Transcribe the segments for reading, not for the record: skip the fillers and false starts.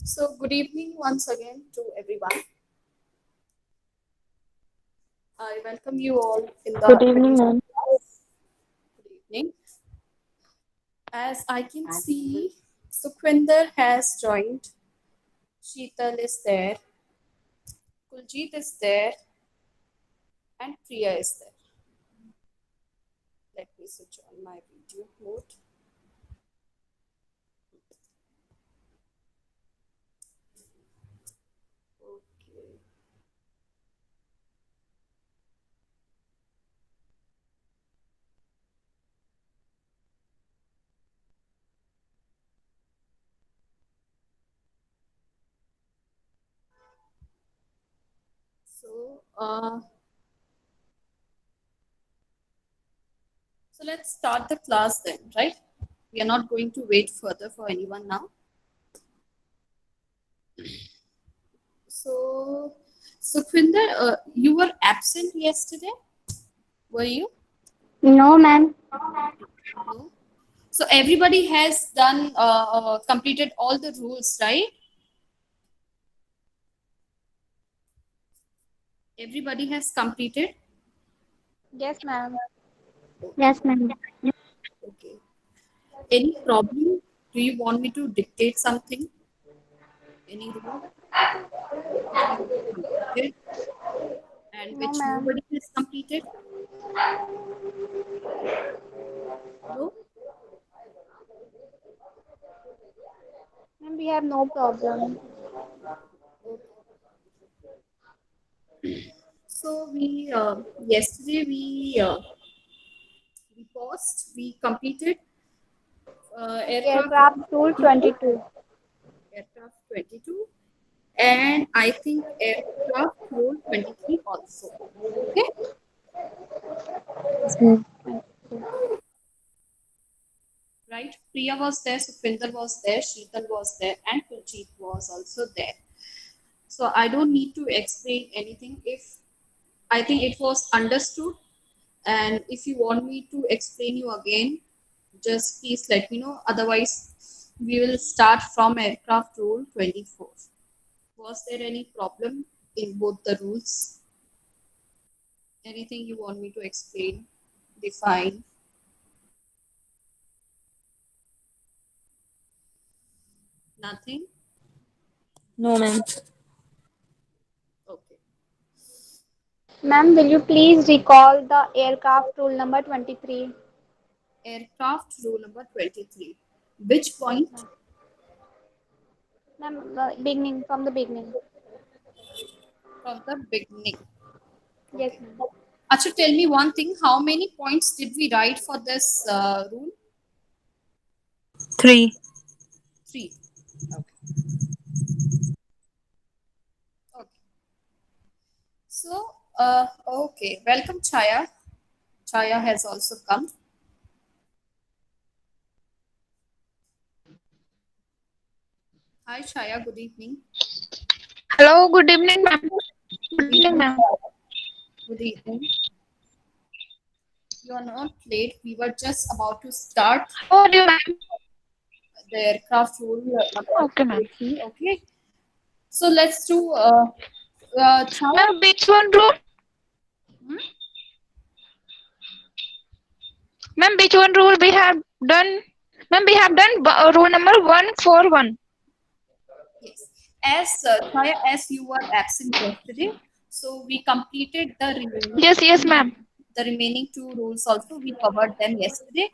So, good evening once again to everyone. I welcome you all in the Good evening, admission ma'am. class. Good evening. As I can see, Sukhwinder has joined. Sheetal is there. Kuljit is there. And Priya is there. Let me switch on my video mode. Okay. So, so let's start the class then, right? We are not going to wait further for anyone now. So, Sukhwinder, you were absent yesterday, were you? No, ma'am. No. So everybody has done completed all the rules, right? Everybody has completed. Yes, ma'am. Okay. Yes, ma'am. Okay. Any problem? Do you want me to dictate something? Any rule which you have completed and No, which ma'am. nobody has completed? No. Ma'am, we have no problem. Okay. So we yesterday we paused. We completed aircraft Aircraft Tool 22, 22. aircraft 22, and I think aircraft rule 23 also. Okay. Yes, ma'am. Right? Priya was there, Sukhvinder was there, Sheetal was there, and Kuljeet was also there. So I don't need to explain anything if I think it was understood. And if you want me to explain you again, just please let me know. Otherwise, we will start from aircraft rule 24. Was there any problem in both the rules? Anything you want me to explain, define? Nothing? No, ma'am. Okay. Ma'am, will you please recall the aircraft rule number 23? Aircraft rule number 23. Which Yes, point? ma'am. Ma'am, beginning, from the beginning. From the beginning. Yes, Okay. ma'am. Acha, tell me one thing. How many points did we write for this rule? 3. Three. Okay. Okay. So, okay. Welcome, Chaya. Chaya has also come. Hi, Chaya. Good evening. Hello, good evening, ma'am. Good Good evening, evening, ma'am. Chaya. Good evening. You are not late. We were just about to start How are you, ma'am? the aircraft rule number Okay, ma'am. 23. Okay. So let's do Chaya. Ma'am, which one rule? Hmm? Ma'am, which one rule we have done? Ma'am, we have done rule number 141. Yes. As Chaya, as you were absent yesterday, so we completed Yes, yes, ma'am. the remaining two rules also. We covered them yesterday.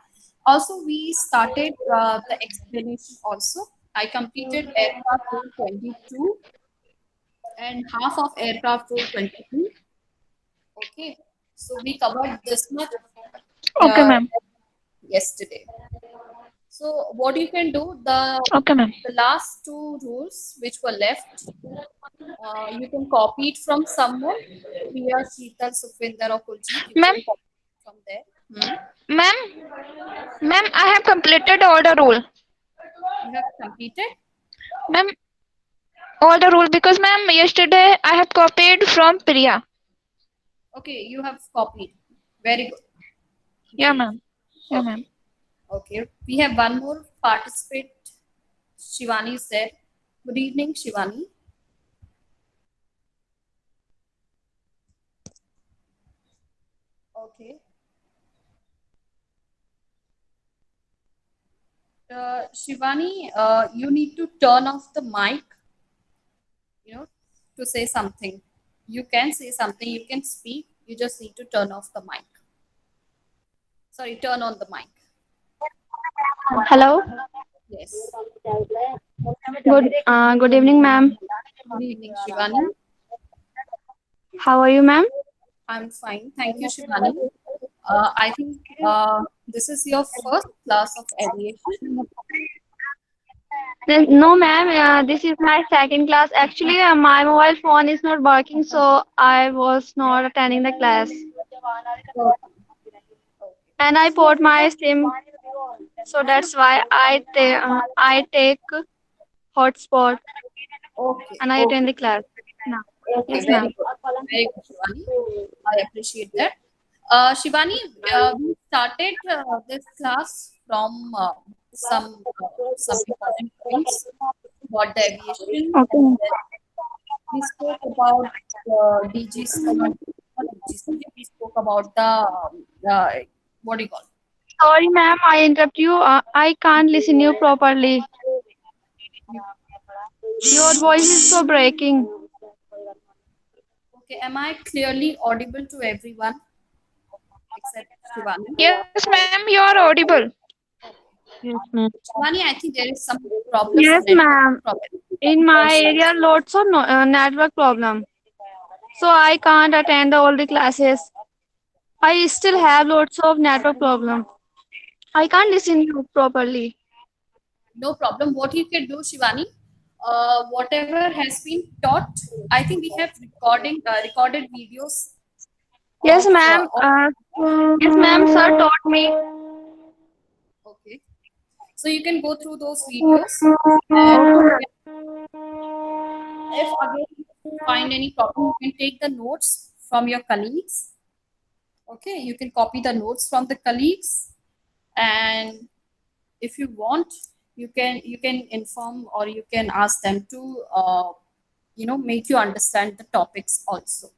Also, we started the explanation also. I completed aircraft rule 22 and half of aircraft rule 23. Okay. So we covered this much Okay, uh, ma'am. yesterday. So what you can do, Okay, ma'am. the last two rules which were left, you can copy it from someone. Priya, Sheetal, Sukhvinder, or Kuljeet. You Ma'am, can copy it from there. Hmm. ma'am, ma'am, I have completed all the rule. You have completed. Ma'am, all the rule because ma'am, yesterday I have copied from Priya. Okay, you have copied. Very good. Yeah, Great. ma'am. Yeah, Okay. ma'am. Okay. We have one more participant. Shivani is there. Good evening, Shivani. Okay. Shivani, you need to turn off the mic, you know, to say something. You can say something, you can speak, you just need to turn off the mic. Sorry, turn on the mic. Hello. Yes. Good evening, ma'am. Good evening, Shivani. How are you, ma'am? I'm fine. Thank you, Shivani. I think this is your first class of aviation. No, ma'am. This is my second class. Actually, my mobile phone is not working, so I was not attending the class. Okay. Okay. And I So, put my SIM, so that's why I take hotspot okay, and I attend the class. No. okay, Yes, ma'am. very good, Shivani. I appreciate that. Shivani, we started this class from some important points about the aviation, and Okay. then we spoke about DGC, not DGC, we spoke about the what do you call Sorry, ma'am. I interrupt you. I can't listen you properly. it? Your voice is so breaking. Okay, am I clearly audible to everyone except Shivani? Yes, ma'am, you are audible. Okay. Yes, ma'am. Shivani, I think there is some problem, Yes, some network ma'am. problem In on your my side. area, lots of network problem. So I can't attend all the classes. I still Okay. have lots of network problem. I can't listen you properly. No problem. What you can do, Shivani, whatever has been taught, I think we have recorded videos Yes, of ma'am. Yes, ma'am. Sir taught me. okay. So you can go through those videos, and if again you find any problem, you can take the notes from your colleagues. Okay, you can copy the notes from the colleagues, and if you want, you can inform or you can ask them to make you understand the topics also.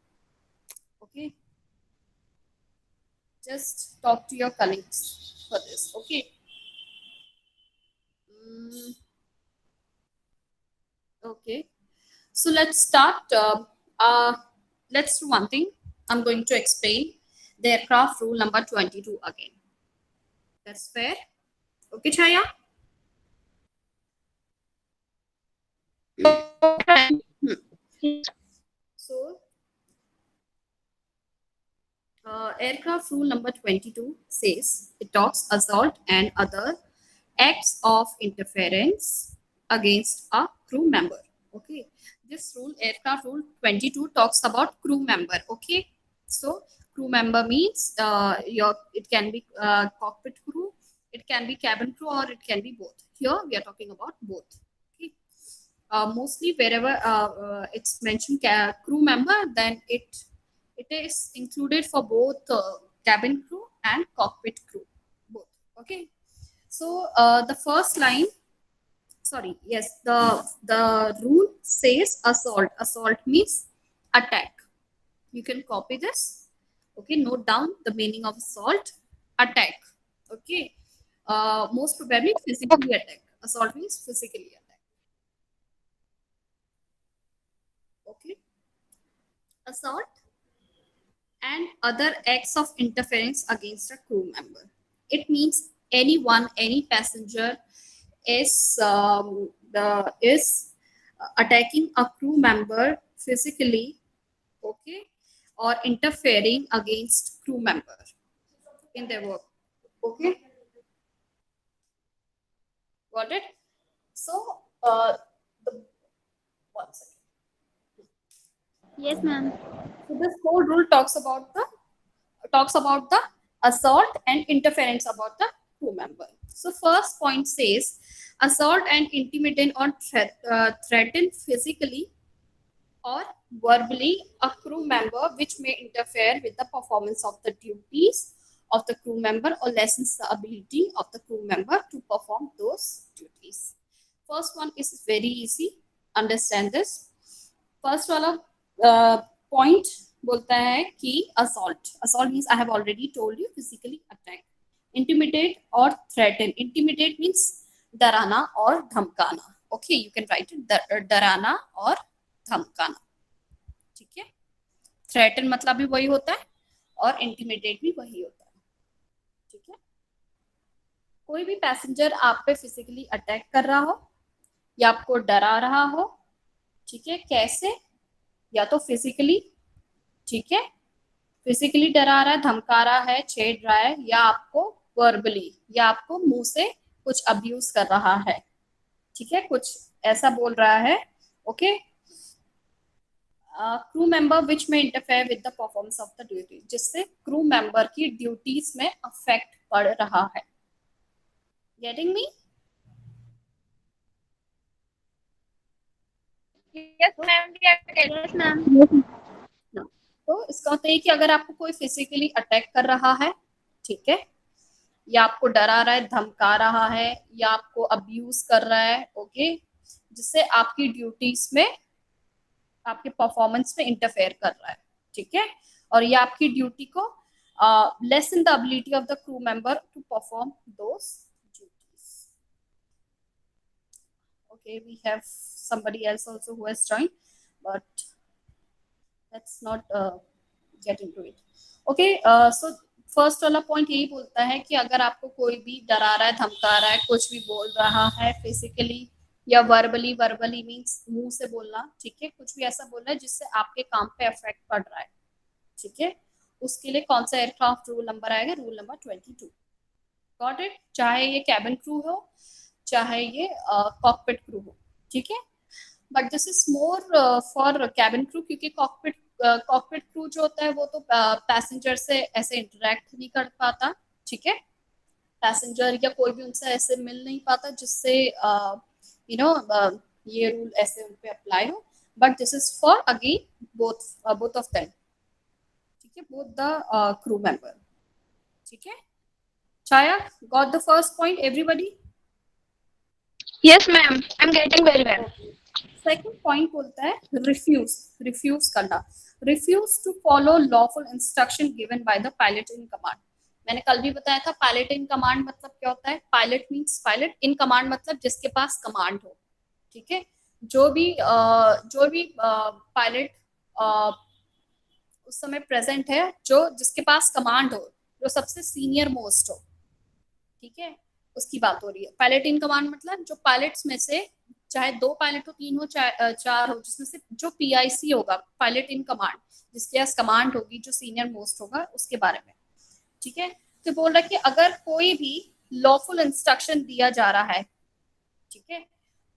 Okay, just talk to your colleagues for this. Okay. Mm, okay, so let's start. Uh, let's do one thing. I'm going to explain the aircraft rule number 22 again. That's fair. Okay, Chaya. Hmm. So aircraft rule number 22 says it talks assault and other acts of interference against a crew member. Okay, this rule, aircraft rule 22, talks about crew member. Okay, so crew member means it can be cockpit crew, it can be cabin crew, or it can be both. Here we are talking about both. Okay, mostly wherever it's mentioned crew member, then it is included for both cabin crew and cockpit crew, both. Okay, so the first line, sorry, yes, the rule says assault. Assault means attack. You can copy this. Okay, note down the meaning of assault. Attack. Okay, most probably physically attack. Assault means physically attack. Okay, assault and other acts of interference against a crew member. It means anyone, any passenger is attacking a crew member physically, okay, or interfering against crew member in their work. Okay, got it? So, the one second. Yes, ma'am. So this whole rule talks about the assault and interference about the crew member. So first point says assault and intimidate or threaten physically or verbally a crew member which may interfere with the performance of the duties of the crew member or lessens the ability of the crew member to perform those duties. First one is very easy. Understand this. First वाला point बोलता है कि assault means I have already told you, physically attack. Intimidate और threaten. Intimidate means डराना और धमकाना. Okay, you can write it, डराना और धमकाना. ठीक है. थ्रेटन मतलब भी वही होता है और इंटिमिडेट भी वही होता है. ठीक है. कोई भी पैसेंजर आप पे फिजिकली अटैक कर रहा हो या आपको डरा रहा हो, ठीक है, कैसे, या तो फिजिकली, ठीक है, फिजिकली डरा रहा है, धमका रहा है, छेड़ रहा है, या आपको वर्बली, या आपको मुंह से कुछ अब्यूज कर रहा है. ठीक है, कुछ ऐसा बोल रहा है. ओके. क्रू मेंबर विच में interfere with the performance of the duty, जिससे क्रू मेंबर की ड्यूटीज में अफेक्ट पड़ रहा है. Getting me? Yes, ma'am. We are getting. Yes, ma'am. तो इसका मतलब है कि अगर आपको कोई फिजिकली अटैक कर रहा है, ठीक है, या आपको डरा रहा है, धमका रहा है, या आपको अब्यूज कर रहा है, ओके, जिससे आपकी ड्यूटीज में, आपके परफॉर्मेंस में इंटरफेयर कर रहा है. ठीक है. और ये आपकी ड्यूटी को lessen the ability of the crew member to perform those duties. Okay, we have somebody else also who has joined, but let's not get into it. Okay, so first वाला पॉइंट यही बोलता है कि अगर आपको कोई भी डरा रहा है, धमका रहा है, कुछ भी बोल रहा है फिजिकली या वर्बली, वर्बली मीन्स मुंह से बोलना, ठीक है, कुछ भी ऐसा बोल रहा है जिससे आपके काम पे इफेक्ट पड़ रहा है, ठीक है, उसके लिए कौन सा एयरक्राफ्ट रूल नंबर आएगा? Rule number 22. Got it? चाहे ये कैबिन क्रू हो, चाहे ये कॉकपिट क्रू हो. ठीक है. But this is more for cabin crew, क्योंकि कॉकपिट क्रू जो होता है वो तो पैसेंजर से ऐसे इंटरेक्ट नहीं कर पाता. ठीक है. पैसेंजर या कोई भी उनसे ऐसे मिल नहीं पाता जिससे यू नो ये रूल ऐसे उन पे अप्लाई हो. But this is for again both of them. ठीक है, बोथ द क्रू मेंबर. ठीक है. Chaya, got the first point, everybody? Yes, ma'am. I'm getting very well. Second point बोलता है रिफ्यूज करना. Refuse to follow lawful instruction given by the pilot in command. मैंने कल भी बताया था पायलट इन कमांड मतलब क्या होता है. Pilot means pilot, in command मतलब जिसके पास कमांड हो. ठीक है. जो भी पायलट उस समय प्रेजेंट है, जो जिसके पास कमांड हो, जो सबसे सीनियर मोस्ट हो, ठीक है, उसकी बात हो रही है. पायलट इन कमांड मतलब जो पायलट्स में से, चाहे 2 पायलट हो, 3 हो, चाहे 4 हो, जिसमें से जो पीआईसी होगा, पायलट इन कमांड, जिसके पास कमांड होगी, जो सीनियर मोस्ट होगा, उसके बारे में. ठीक है. तो बोल रहा है कि अगर कोई भी लॉफुल इंस्ट्रक्शन दिया जा रहा है, ठीक है,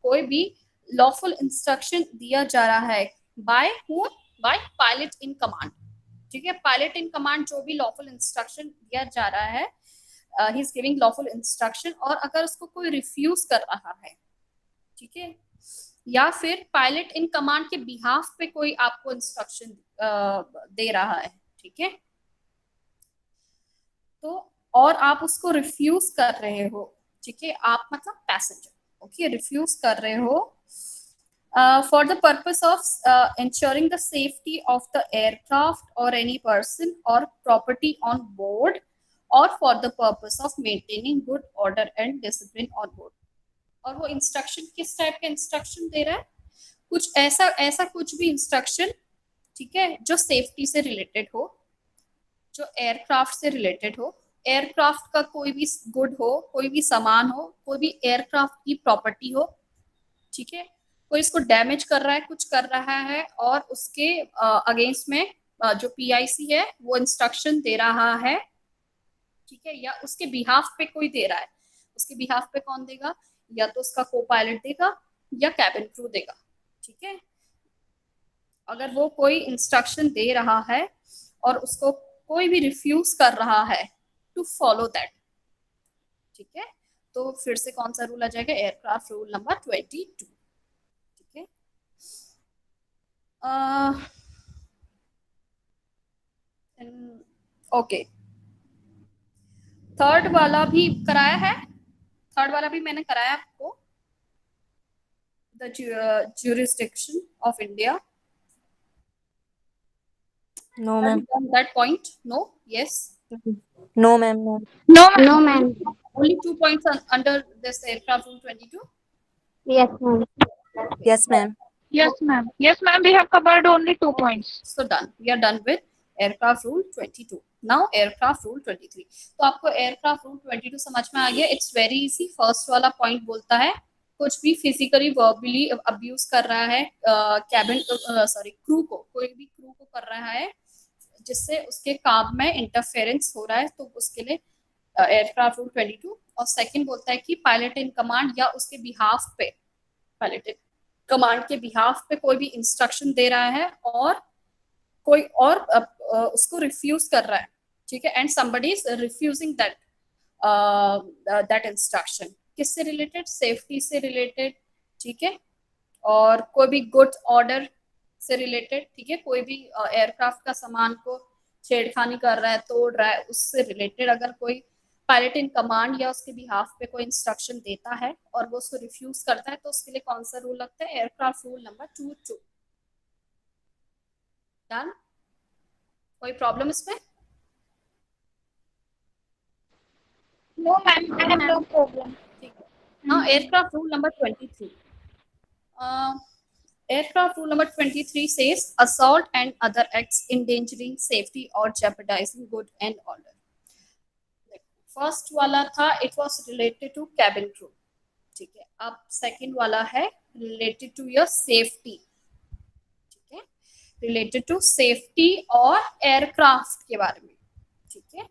कोई भी लॉफुल इंस्ट्रक्शन दिया जा रहा है by whom? By pilot in command. ठीक है. पायलट इन कमांड जो भी लॉफुल इंस्ट्रक्शन दिया जा रहा है, he is giving lawful instruction, और अगर उसको कोई रिफ्यूज कर रहा है, ठीक है, या फिर पायलट इन कमांड के बिहाफ पे कोई आपको इंस्ट्रक्शन दे रहा है, ठीक है, तो और आप उसको रिफ्यूज कर रहे हो, ठीक है, आप मतलब पैसेंजर, ओके, रिफ्यूज कर रहे हो for the purpose of ensuring the safety of the aircraft or any person or property on board, or for the purpose of maintaining good order and discipline on board. और वो instruction किस type का instruction दे रहा है? कुछ ऐसा कुछ भी इंस्ट्रक्शन, ठीक है, जो सेफ्टी से रिलेटेड हो, जो एयरक्राफ्ट से रिलेटेड हो, एयरक्राफ्ट का कोई भी गुड हो, कोई भी सामान हो, कोई भी एयरक्राफ्ट की प्रॉपर्टी हो, ठीक है, कोई इसको डैमेज कर रहा है, कुछ कर रहा है, और उसके अगेंस्ट में जो पीआईसी है वो इंस्ट्रक्शन दे रहा है, ठीक है, या उसके बिहाफ पे कोई दे रहा है. उसके बिहाफ पे कौन देगा? या तो उसका को पायलट देगा या कैबिन क्रू देगा. ठीक है. अगर वो कोई इंस्ट्रक्शन दे रहा है और उसको कोई भी रिफ्यूज कर रहा है टू फॉलो दैट, ठीक है, तो फिर से कौन सा रूल आ जाएगा? Aircraft rule number 22. ठीक है. ओके, थर्ड वाला भी कराया है, थर्ड वाला भी मैंने कराया आपको. the jurisdiction of India? No, Have ma'am. you done that point? No? Yes? No, ma'am. No. No, ma'am. No, ma'am. Only 2 points under this aircraft rule 22? Yes, ma'am. Yes, ma'am. Yes, ma'am. Yes, ma'am. We have covered only 2 points. So done. We are done with aircraft rule 22. Now aircraft rule 23. तो आपको aircraft rule 22 समझ में आ गया. It's very easy. First वाला point बोलता है कुछ भी फिजिकली वर्बली अब्यूज कर रहा है कैबिन क्रू को, कोई भी क्रू को कर रहा है जिससे उसके काम में इंटरफेरेंस हो रहा है, तो उसके लिए एयरक्राफ्ट रूल 22. और सेकंड बोलता है कि पायलट इन कमांड या उसके बिहाफ पे, पायलट इन कमांड के बिहाफ पे कोई भी इंस्ट्रक्शन दे रहा है और कोई और उसको रिफ्यूज कर रहा है, ठीक है, and somebody is refusing that instruction. किससे रिलेटेड? सेफ्टी से रिलेटेड, ठीक है, और कोई भी गुड ऑर्डर से रिलेटेड, ठीक है, कोई भी एयरक्राफ्ट का सामान को छेड़खानी कर रहा है, तोड़ रहा है, उससे रिलेटेड अगर कोई पायलट इन कमांड या उसके बिहाफ पे कोई इंस्ट्रक्शन देता है और वो उसको रिफ्यूज करता है, तो उसके लिए कौन सा रूल लगता है? Aircraft rule number 22. डन? कोई प्रॉब्लम इसमें? No, ma'am. I have no problem. Now aircraft rule number 23. Aircraft rule number 23 says assault and other acts endangering safety or jeopardizing good and order. First वाला था it was related to cabin crew, ठीक है. अब second वाला है related to your safety, ठीक है, related to safety और एयरक्राफ्ट के बारे में, ठीक है.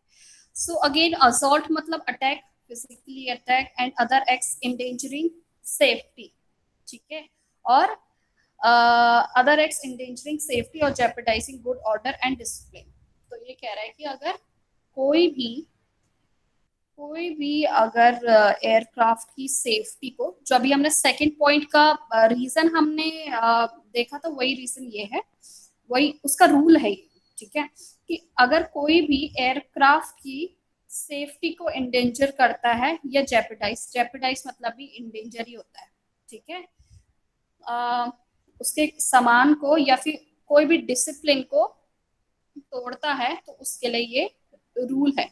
सो अगेन असॉल्ट मतलब attack, physically attack, and other acts endangering safety, ठीक है, और अदर एक्ट्स एंडेंजरिंग सेफ्टी और जेपरडाइजिंग गुड ऑर्डर एंड डिसिप्लिन. तो ये कह रहा है कि अगर कोई भी अगर एयरक्राफ्ट की सेफ्टी को, जो अभी हमने सेकंड पॉइंट का रीजन हमने देखा था, वही रीजन ये है, वही उसका रूल है, ठीक है, कि अगर कोई भी एयरक्राफ्ट की सेफ्टी को इंडेंजर करता है या जेपरडाइज मतलब भी इंडेंजर ही होता है, ठीक है, उसके सामान को या फिर कोई भी डिसिप्लिन को तोड़ता है, तो उसके लिए ये रूल है,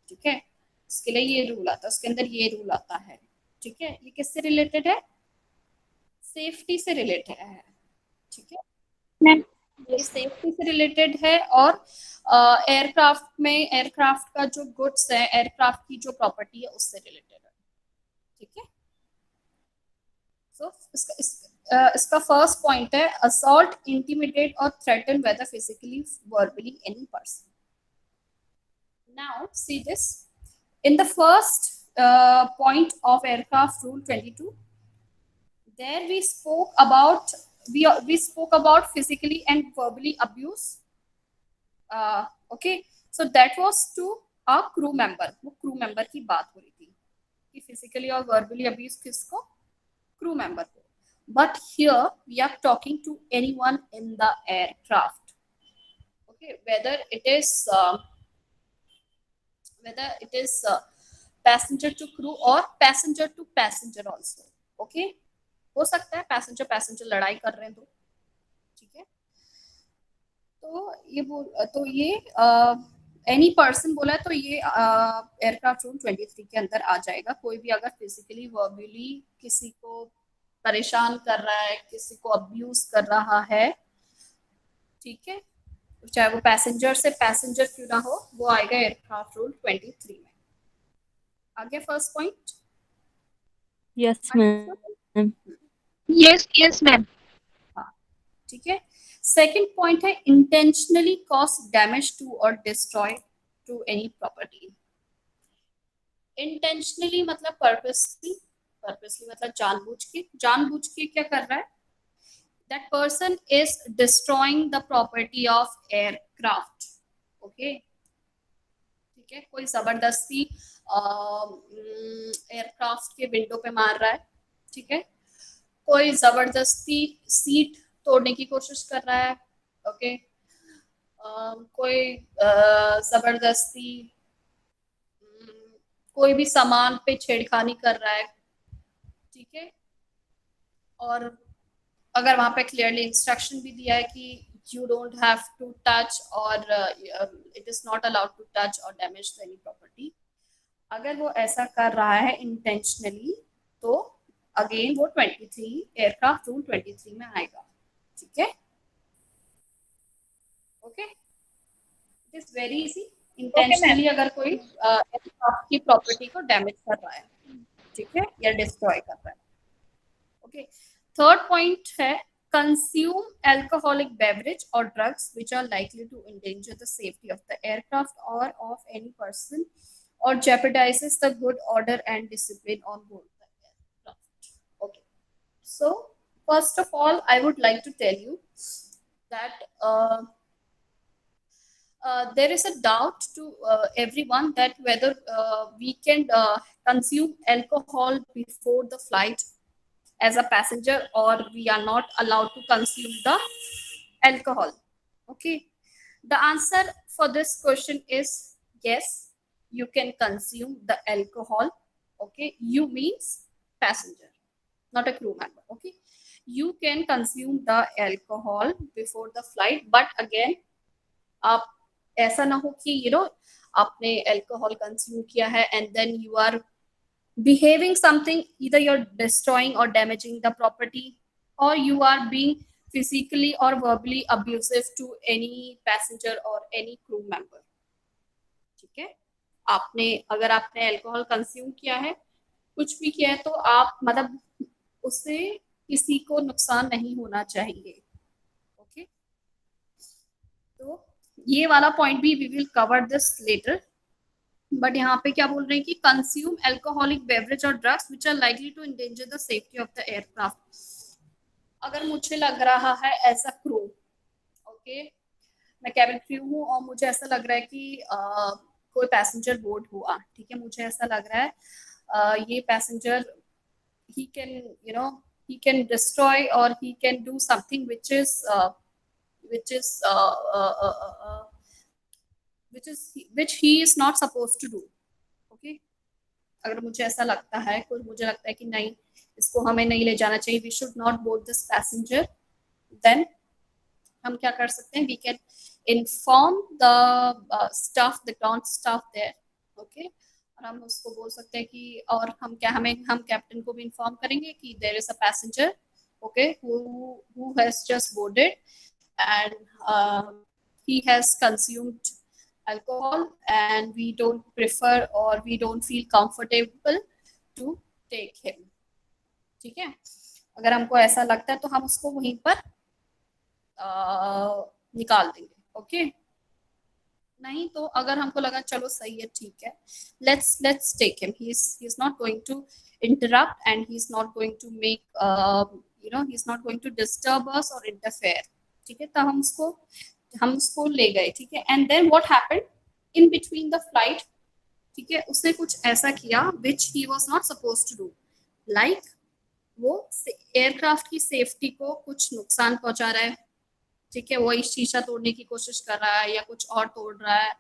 ठीक है, उसके लिए ये रूल आता है, उसके अंदर ये रूल आता है, ठीक है. ये किससे रिलेटेड है? सेफ्टी से रिलेटेड है, ठीक है, ये सेफ्टी से रिलेटेड है. और एयरक्राफ्ट का जो गुड्स है, एयरक्राफ्ट की जो प्रॉपर्टी है, उससे रिलेटेड है, ठीक है. सो इसका फर्स्ट पॉइंट है असॉल्ट, इंटिमिडेट और threaten whether physically verbally any person. Now see this. In the first point of aircraft rule 22, there we spoke about physically and verbally abuse. Okay, so that was to a crew member. वो crew member की बात हो रही थी कि physically और verbally abuse किसको? Crew member को. But here we are talking to anyone in the aircraft. Okay, whether it is passenger to crew or passenger to passenger also. Okay, हो सकता है पैसेंजर लड़ाई कर रहे हैं, तो ठीक है. तो ये एनी पर्सन बोला है, तो ये एयरक्राफ्ट रूल 23 के अंदर आ जाएगा. कोई भी अगर फिजिकली वर्बली किसी को परेशान कर रहा है, किसी को अब्यूज कर रहा है, ठीक है, चाहे वो पैसेंजर से पैसेंजर क्यों ना हो, वो आएगा एयरक्राफ्ट रूल 23 में. आगे first point. Yes, ma'am. Yes, ma'am. ठीक है. सेकंड पॉइंट है इंटेंशनली कॉज डैमेज टू और destroy to any property. Intentionally मतलब पर्पसली मतलब जानबूझ के क्या कर रहा है? That person is destroying the property of aircraft. Okay, ठीक है, कोई जबरदस्ती एयरक्राफ्ट के विंडो पे मार रहा है, ठीक है, कोई जबरदस्ती सीट तोड़ने की कोशिश कर रहा है, ओके, कोई जबरदस्ती कोई भी सामान पे छेड़खानी कर रहा है, ठीक है, और अगर वहां पे क्लियरली इंस्ट्रक्शन भी दिया है कि you don't have to touch or it is not allowed to touch or damage any property, अगर वो ऐसा कर रहा है इंटेंशनली तो अगेन वो 23 एयरक्राफ्ट रूल 23 में आएगा। ठीक है, okay, it is very easy. Intentionally अगर कोई एयरक्राफ्ट की प्रॉपर्टी को डैमेज कर रहा है, ठीक है, या डिस्ट्रॉय कर रहा है। ओके, थर्ड पॉइंट है consume alcoholic beverage or drugs which are likely to endanger the safety of the aircraft or of any person or jeopardizes the good order and discipline on board the aircraft. Okay, so first of all I would like to tell you that there is a doubt to everyone that whether we can consume alcohol before the flight as a passenger or we are not allowed to consume the alcohol. Okay, the answer for this question is yes, you can consume the alcohol. Okay, you means passenger, not a crew member. Okay, you can consume the alcohol before the flight, but again आप ऐसा ना हो कि आपने alcohol consume किया है and then you are behaving something, either you're destroying or damaging the property or you are being physically or verbally abusive to any passenger or any crew member. ठीक है, अगर आपने अल्कोहल कंज्यूम किया है, कुछ भी किया है, तो आप मतलब उससे किसी को नुकसान नहीं होना चाहिए। ओके, तो ये वाला पॉइंट भी we will cover this later, but यहाँ पे क्या बोल रहे हैं कि कंज्यूम अल्कोहलिक बेवरेज और drugs which are likely to endanger the safety of the aircraft. अगर मुझे लग रहा है एज अ क्रू, ओके, मैं कैबिन क्रू हूँ और मुझे ऐसा लग रहा है कि कोई पैसेंजर बोर्ड हुआ, ठीक है, मुझे ऐसा लग रहा है ये passenger he can destroy or he can do something which is which he is not supposed to do. Okay, अगर मुझे ऐसा लगता है, मुझे लगता है कि नहीं, इसको हमें नहीं ले जाना चाहिए, we should not board this passenger, then हम क्या कर सकते हैं, we can inform the staff, the ground staff there. Okay, और हम उसको बोल सकते हैं कि और हम कैप्टन को भी इन्फॉर्म करेंगे कि there is a passenger, okay, who has just boarded and he has consumed alcohol and we don't prefer or we don't feel comfortable to take him. ठीक है, अगर हमको ऐसा लगता है तो हम उसको वहीं पर निकाल देंगे। ओके, नहीं तो अगर हमको लगा चलो सही है, ठीक है, let's take him, he is not going to interrupt and he is not going to make he is not going to disturb us or interfere. ठीक है, तो हम उसको ले गए। ठीक है, and then what happened in between the flight, ठीक है, उसने कुछ ऐसा किया which he was not supposed to do, like वो एयरक्राफ्ट की सेफ्टी को कुछ नुकसान पहुंचा रहा है। ठीक है, वो शीशा तोड़ने की कोशिश कर रहा है या कुछ और तोड़ रहा है,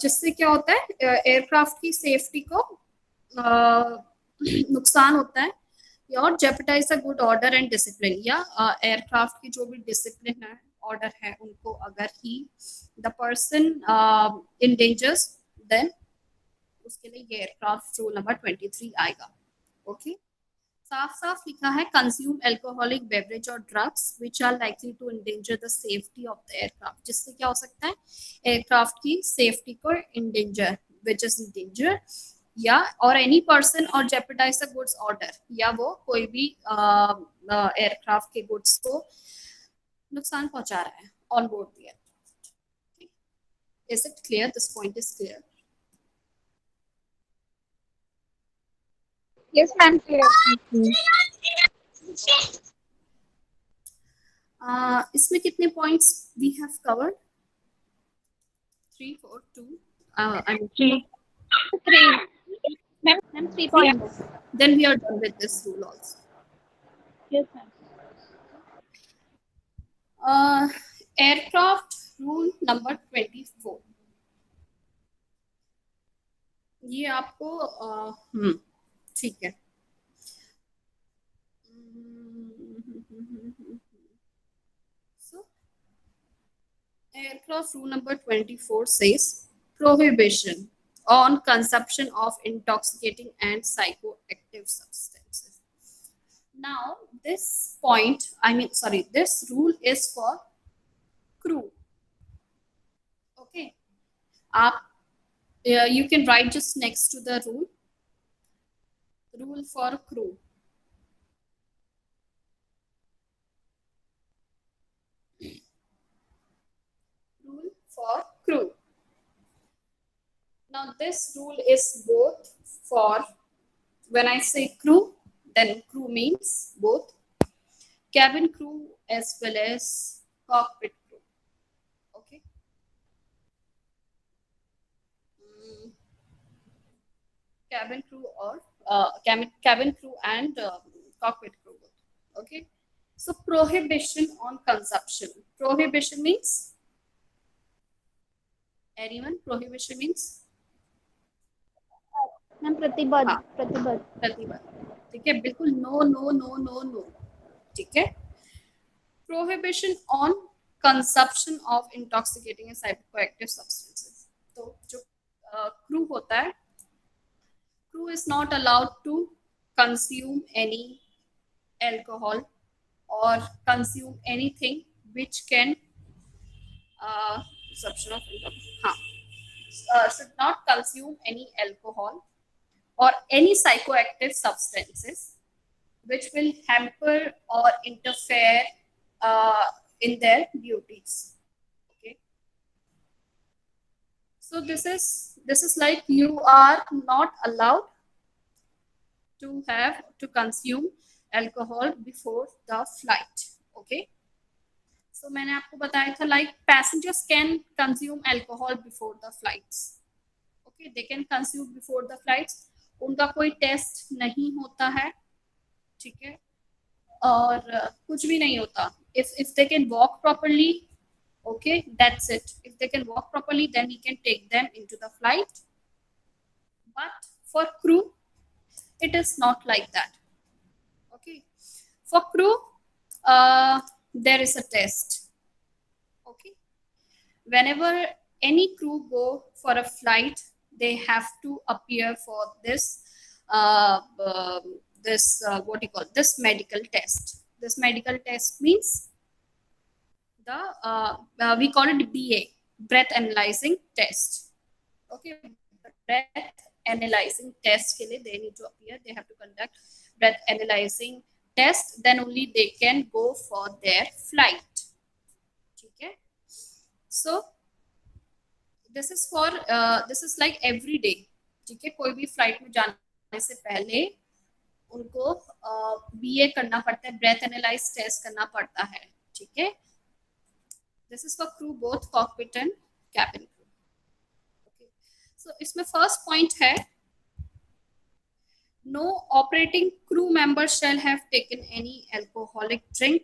जिससे क्या होता है, एयरक्राफ्ट की सेफ्टी को नुकसान होता है, और जेपटाइज the good order and discipline, या एयरक्राफ्ट की जो भी डिसिप्लिन है, ऑर्डर है, उनको अगर ही द पर्सन इंडेंजर्स, देन उसके लिए ये एयरक्राफ्ट रूल नंबर 23 आएगा। ओके, साफ साफ लिखा है कंज्यूम अल्कोहलिक बेवरेज और drugs which are likely to endanger the safety of the aircraft, जिससे क्या हो सकता है, एयरक्राफ्ट की सेफ्टी को इंडेंजर, विच इज इंडेंजर, या और एनी पर्सन और जेपटाइज द गुड्स ऑर्डर, या वो कोई भी एयरक्राफ्ट के गुड्स को नुकसान पहुंचा रहा है on board the aircraft. Is it clear? This point is clear? Yes, ma'am. Clear. इसमें कितने points we have covered? 3, 4, 2, I mean 3. 3. Ma'am, 3 points. Then we are done with this rule also. Yes, ma'am. Aircraft rule number 24. ये आपको ठीक है, Aircraft rule number 24 says prohibition on consumption of intoxicating and psychoactive substances. Now, this point, this rule is for crew. Okay, you can write just next to the rule for crew. Rule for crew. Now, this rule is both for, when I say crew, then crew means both cabin crew as well as cockpit crew. Okay. Cabin crew or cabin crew and cockpit crew. Okay. So prohibition on consumption. Prohibition means, anyone? Prohibition means ma'am प्रतिबद्ध हाँ। प्रतिबद्ध प्रतिबंध, ठीक है, बिल्कुल no no no no no, ठीक है. Prohibition on consumption of intoxicating and psychoactive substances. तो जो क्रू होता है, crew is not allowed to consume any alcohol or consume anything which can consumption of should not consume any alcohol or any psychoactive substances which will hamper or interfere in their duties. Okay, so this is like you are not allowed to consume alcohol before the flight. Okay, so मैंने आपको बताया था like passengers can consume alcohol before the flights. Okay, they can consume before the flights. उनका कोई test नहीं होता है, ठीक है, और कुछ भी नहीं होता. if they can walk properly, okay, that's it. If they can walk properly, then we can take them into the flight. But for crew, it is not like that. Okay, for crew, there is a test. Okay, whenever any crew go for a flight, they have to appear for this what do you call this medical test. This medical test means the we call it BA, breath analyzing test. Okay, breath analyzing test ke liye they need to appear, they have to conduct breath analyzing test, then only they can go for their flight. Okay, so this is like every day. ठीक है, कोई भी flight में जाने से पहले उनको BA करना पड़ता है, ब्रेथ एनालाइज टेस्ट करना पड़ता है. ठीक है, this is for crew both cockpit and cabin crew. Okay, so इसमें फर्स्ट पॉइंट है, no operating crew member shall have taken any alcoholic drink,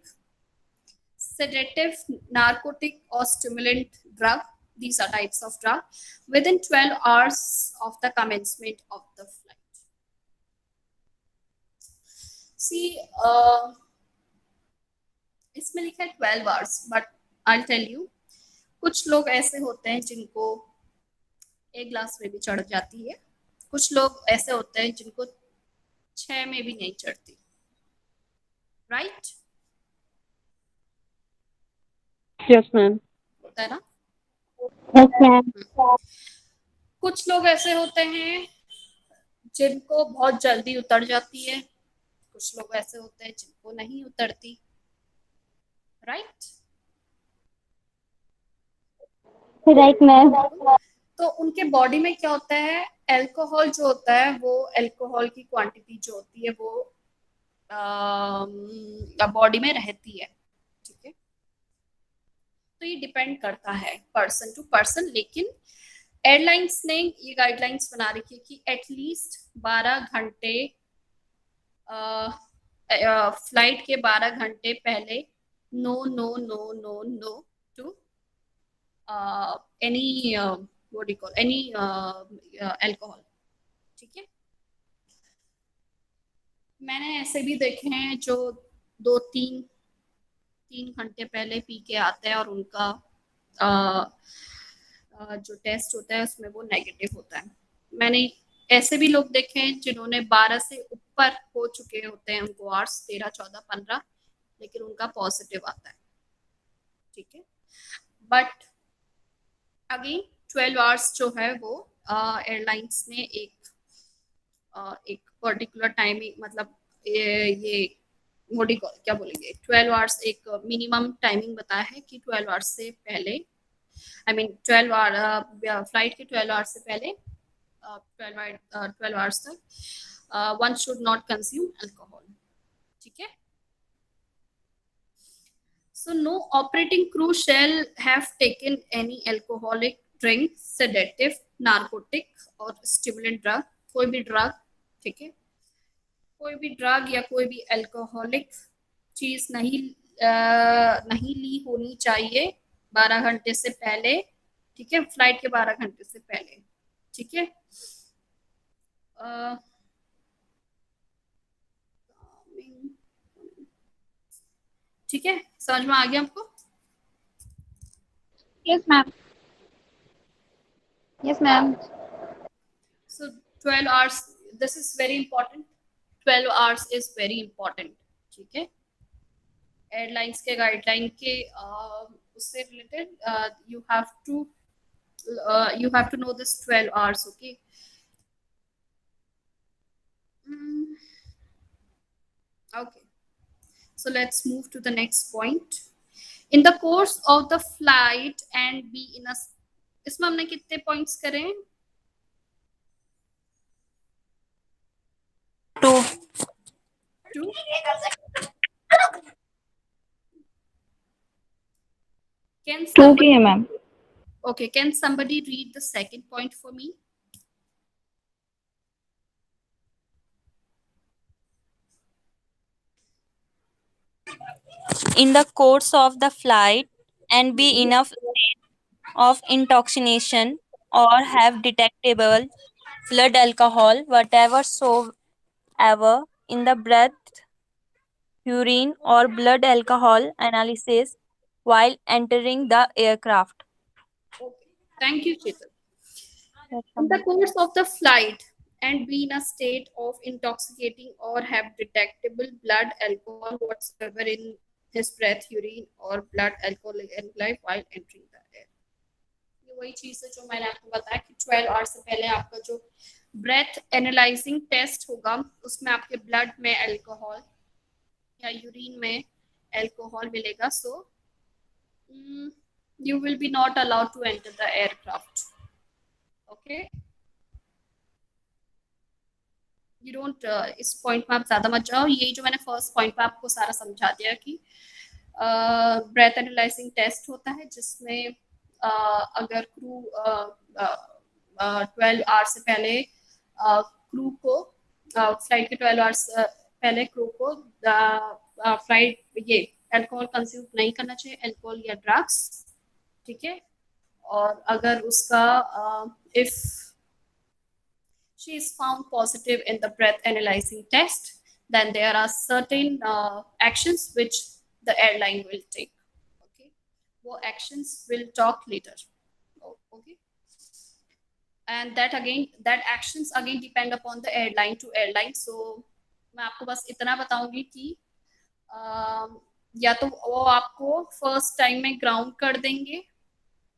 sedative, narcotic or stimulant drug, these are types of drug, within 12 hours of the commencement of the flight. See, इसमें लिखा है 12 hours, but I'll tell you, कुछ लोग ऐसे होते हैं जिनको एक ग्लास में भी चढ़ जाती है, कुछ लोग ऐसे होते हैं जिनको 6 में भी नहीं चढ़ती. राइट? Yes, ma'am. होता है ना? Yes, ma'am. कुछ लोग ऐसे होते हैं जिनको बहुत जल्दी उतर जाती है, कुछ लोग ऐसे होते हैं जिनको नहीं उतरती. राइट? Right, ma'am. तो उनके बॉडी में क्या होता है, अल्कोहल जो होता है, वो अल्कोहल की क्वांटिटी जो होती है वो बॉडी में रहती है. ठीक है, तो ये डिपेंड करता है पर्सन टू पर्सन, लेकिन एयरलाइंस ने ये गाइडलाइंस बना रखी है कि एटलीस्ट 12 घंटे फ्लाइट के 12 घंटे पहले no no no no no to any what do you call any alcohol. ठीक है, मैंने ऐसे भी देखे हैं जो 2-3 घंटे पहले पी के आते हैं और उनका जो टेस्ट होता है उसमें वो नेगेटिव होता है। मैंने ऐसे भी लोग देखे हैं जिन्होंने 12 से ऊपर हो चुके होते हैं उनको आवर्स 13, 14, 15, लेकिन उनका पॉजिटिव आता है। ठीक है, बट अगेन 12 आवर्स जो है वो एयरलाइंस ने एक पर्टिकुलर टाइमिंग, मतलब ये मोडी क्या बोलेंगे, 12 आवर्स एक मिनिमम टाइमिंग बताया है कि 12 आवर्स से पहले, आई मीन 12 आवर फ्लाइट के 12 आवर्स से पहले 12 आवर्स तक one should not consume alcohol. ठीक है, so no operating crew shall have taken any alcoholic drink, sedative, narcotic और stimulant drug, कोई भी ड्रग, ठीक है, कोई भी ड्रग या कोई भी अल्कोहलिक चीज नहीं ली होनी चाहिए 12 घंटे से पहले। ठीक है, फ्लाइट के 12 घंटे से पहले। ठीक है, ठीक है, समझ में आ गया आपको? Yes, ma'am. Yes, ma'am. So 12 hours, this is very important. 12 hours is very important. ठीक है, एयरलाइंस के गाइडलाइन के उससे related you have to know this 12 hours. Okay. Okay, so let's move to the next point. In the course of the flight and be in a, इसमें हमने कितने points करे हैं? 2. Can 2 somebody, की है ma'am. okay, can somebody read the second point for me? In the course of the flight and be enough of intoxication or have detectable blood alcohol whatever soever in the breath, urine or blood alcohol analysis while entering the aircraft. Okay, thank you, Chetan. In the course of the flight and be in a state of intoxicating or have detectable blood alcohol whatsoever in his breath, urine or blood alcohol in life while entering the air. ये वही चीज है जो मैंने आपको बताया कि 12 hours से पहले आपका जो ब्रेथ एनालाइजिंग टेस्ट होगा उसमें आपके ब्लड में अल्कोहल या यूरिन में अल्कोहल मिलेगा, सो you will be not allowed to enter the aircraft. Okay, you don't इस पॉइंट में आप ज्यादा मत जाओ। यही जो मैंने फर्स्ट पॉइंट पे आपको सारा समझा दिया कि ब्रेथ एनालाइजिंग टेस्ट होता है जिसमें अगर क्रू 12 आवर्स से पहले क्रू को फ्लाइट के 12 आवर्स पहले क्रू को फ्लाइट ये अल्कोहल कंज्यूम नहीं करना चाहिए, अल्कोहल या ड्रग्स। ठीक है, और अगर उसका if she is found positive in the breath analyzing test, then there are certain actions which the airline will take. Okay, वो actions will talk later. Okay, and that actions again depend upon the airline to airline. So मैं आपको बस इतना बताऊंगी कि या तो वो आपको फर्स्ट टाइम में ग्राउंड कर देंगे।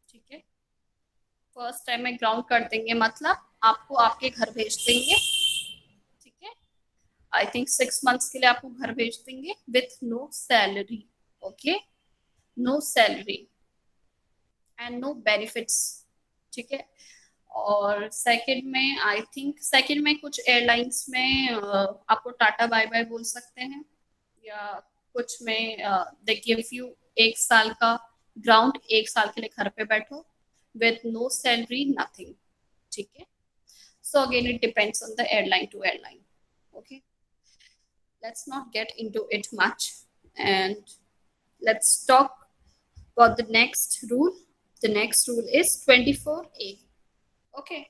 ठीक है, फर्स्ट टाइम में ग्राउंड कर देंगे मतलब आपको आपके घर भेज देंगे। ठीक है, आई थिंक 6 months के लिए आपको घर भेज देंगे with no salary. Okay, no salary and no benefits. ठीक है, और सेकंड में आई थिंक सेकंड में कुछ एयरलाइंस में आपको टाटा बाय बाय बोल सकते हैं, या कुछ में दे गिव यू 1 साल का ग्राउंड, 1 साल के लिए घर पे बैठो with no salary, nothing. ठीक है, so again it depends on the airline to airline. Okay, let's not get into it much and let's talk about the next rule. The next rule is 24A. Okay,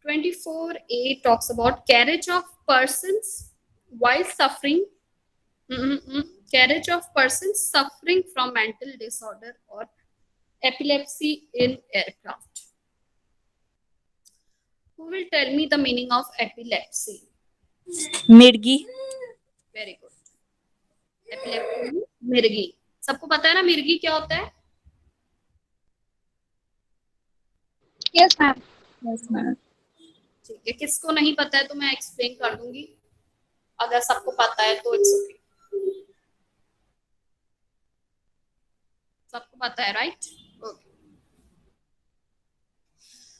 24A talks about carriage of persons while suffering carriage of person suffering from mental disorder or epilepsy in aircraft. Who will tell me the meaning of epilepsy? मिर्गी. Very good. Epilepsy, मिर्गी. सबको पता है ना मिर्गी क्या होता है? Yes, ma'am. Yes, ma'am. ठीक है, किसको नहीं पता है तो मैं एक्सप्लेन कर दूंगी. अगर सबको पता है तो इट्स ओके. सबको पता है, right? Okay.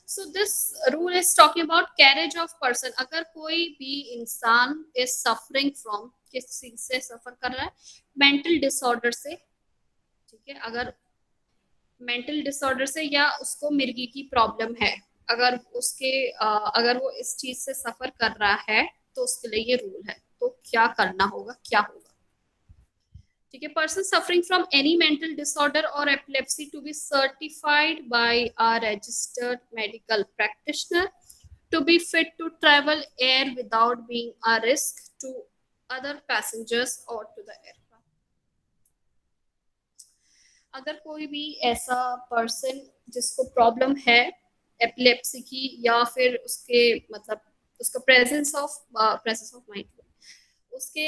So this rule is talking about carriage of person. अगर कोई भी इंसान is suffering from, किस चीज से सफर कर रहा है? मेंटल डिसऑर्डर से. ठीक है, अगर मेंटल डिसऑर्डर से या उसको मिर्गी की प्रॉब्लम है, अगर उसके अगर वो इस चीज से सफर कर रहा है तो उसके लिए ये रूल है. तो क्या करना होगा, क्या होगा? ठीक है, person suffering from any mental disorder और epilepsy to be certified by a registered medical practitioner to be fit to travel air without being a risk to other passengers और टू द एयरक्राफ्ट. अगर कोई भी ऐसा person जिसको problem है epilepsy की या फिर उसके मतलब उसका प्रेजेंस ऑफ माइंड, उसके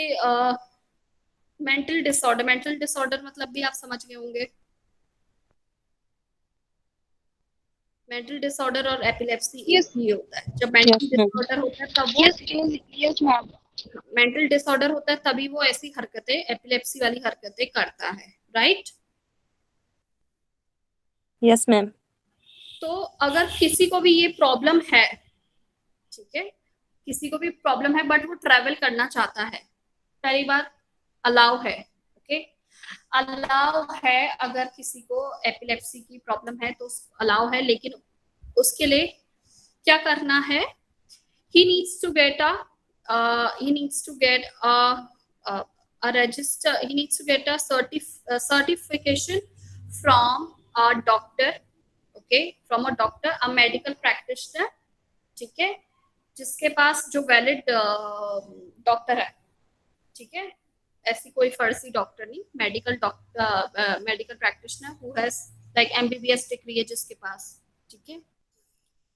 मेंटल डिसऑर्डर मतलब भी आप समझ गए होंगे. मेंटल डिसऑर्डर और एपिलेप्सी ही होता है. जब मेंटल डिसऑर्डर होता है तब वो Yes, ma'am. मेंटल डिसऑर्डर होता है तभी वो ऐसी हरकतें, एपिलेप्सी वाली हरकतें करता है, राइट? Yes, ma'am. तो अगर किसी को भी ये प्रॉब्लम है, ठीक है, किसी को भी प्रॉब्लम है बट वो ट्रैवल करना चाहता है, पहली बार अलाउ है. ओके, अलाउ है. अगर किसी को एपिलेप्सी की प्रॉब्लम है तो अलाउ है, लेकिन उसके लिए क्या करना है? he needs to get a register, he needs to get a certification from a doctor. Okay, from a doctor, a medical practitioner. ठीक है, जिसके पास जो वैलिड डॉक्टर है. ठीक है, ऐसी कोई फर्जी डॉक्टर नहीं, medical doctor, medical practitioner who has like MBBS degree है जिसके पास. ठीक है,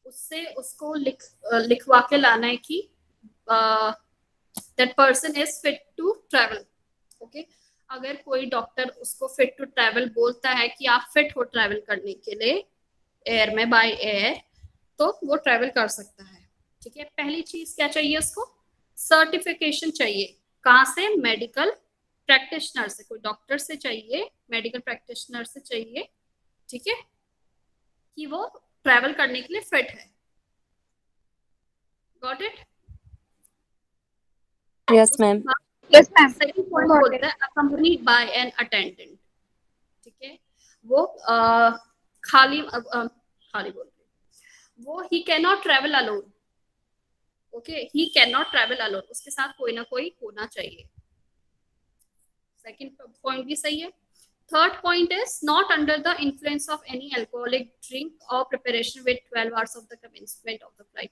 उससे उसको लिखवा के लाना है कि that person is fit to travel. Okay, अगर कोई डॉक्टर उसको फिट टू ट्रैवल बोलता है कि आप फिट हो ट्रैवल करने के लिए एयर में, बाय एयर, तो वो ट्रैवल कर सकता है. ठीक है, पहली चीज क्या चाहिए उसको? सर्टिफिकेशन चाहिए. कहाँ से? मेडिकल प्रैक्टिशनर से, कोई डॉक्टर से चाहिए, मेडिकल प्रैक्टिशनर से चाहिए. ठीक है, कि वो ट्रैवल करने के लिए फिट है. Got it? Yes, ma'am. Yes, ma'am. Second point बोलता है अकम्पनीड बाय एन अटेंडेंट. ठीक है, वो खाली बोल रहे, वो he can not travel alone. Okay, he can not travel alone, उसके साथ कोई ना कोई होना चाहिए. सेकंड पॉइंट भी सही है. Third point is not under the influence of any alcoholic drink और preparation with 12 hours of the commencement of the flight.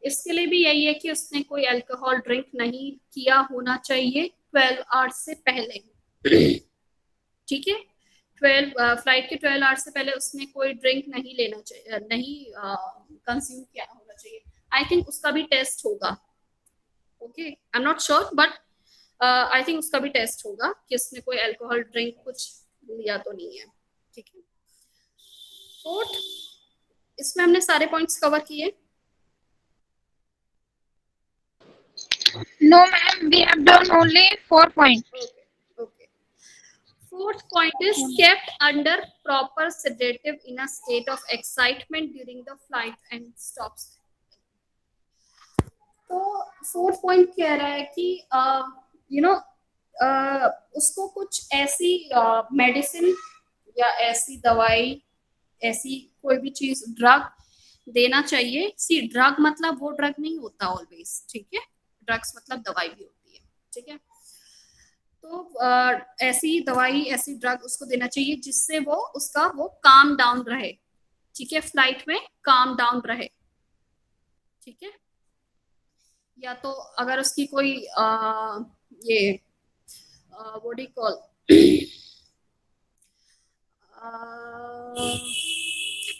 इसके लिए भी यही है कि उसने कोई अल्कोहल ड्रिंक नहीं किया होना चाहिए 12 आवर्स से पहले. ठीक है, 12 फ्लाइट के 12 आवर्स से पहले उसने कोई ड्रिंक नहीं लेना चाहिए, नहीं कंज्यूम किया होना चाहिए. आई थिंक उसका भी टेस्ट होगा. Okay, I am not sure but I think उसका भी टेस्ट होगा कि उसने कोई अल्कोहल ड्रिंक कुछ लिया तो नहीं है. ठीक है, फोर्थ, इसमें हमने सारे पॉइंट्स कवर किए. No, ma'am. We have done only 4 points. Okay. Fourth point is kept under proper sedative in a state of excitement during the flight and stops. तो फोर्थ पॉइंट कह रहा है कि उसको कुछ ऐसी मेडिसिन या ऐसी दवाई, ऐसी कोई भी चीज, ड्रग देना चाहिए. सी, ड्रग मतलब वो ड्रग नहीं होता ऑलवेज. ठीक है, ड्रग्स मतलब दवाई भी होती है. ठीक है, तो ऐसी दवाई, ऐसी ड्रग उसको देना चाहिए जिससे वो उसका वो काम डाउन रहे. ठीक है, फ्लाइट में काम डाउन रहे. ठीक है, या तो अगर उसकी कोई ये what do you call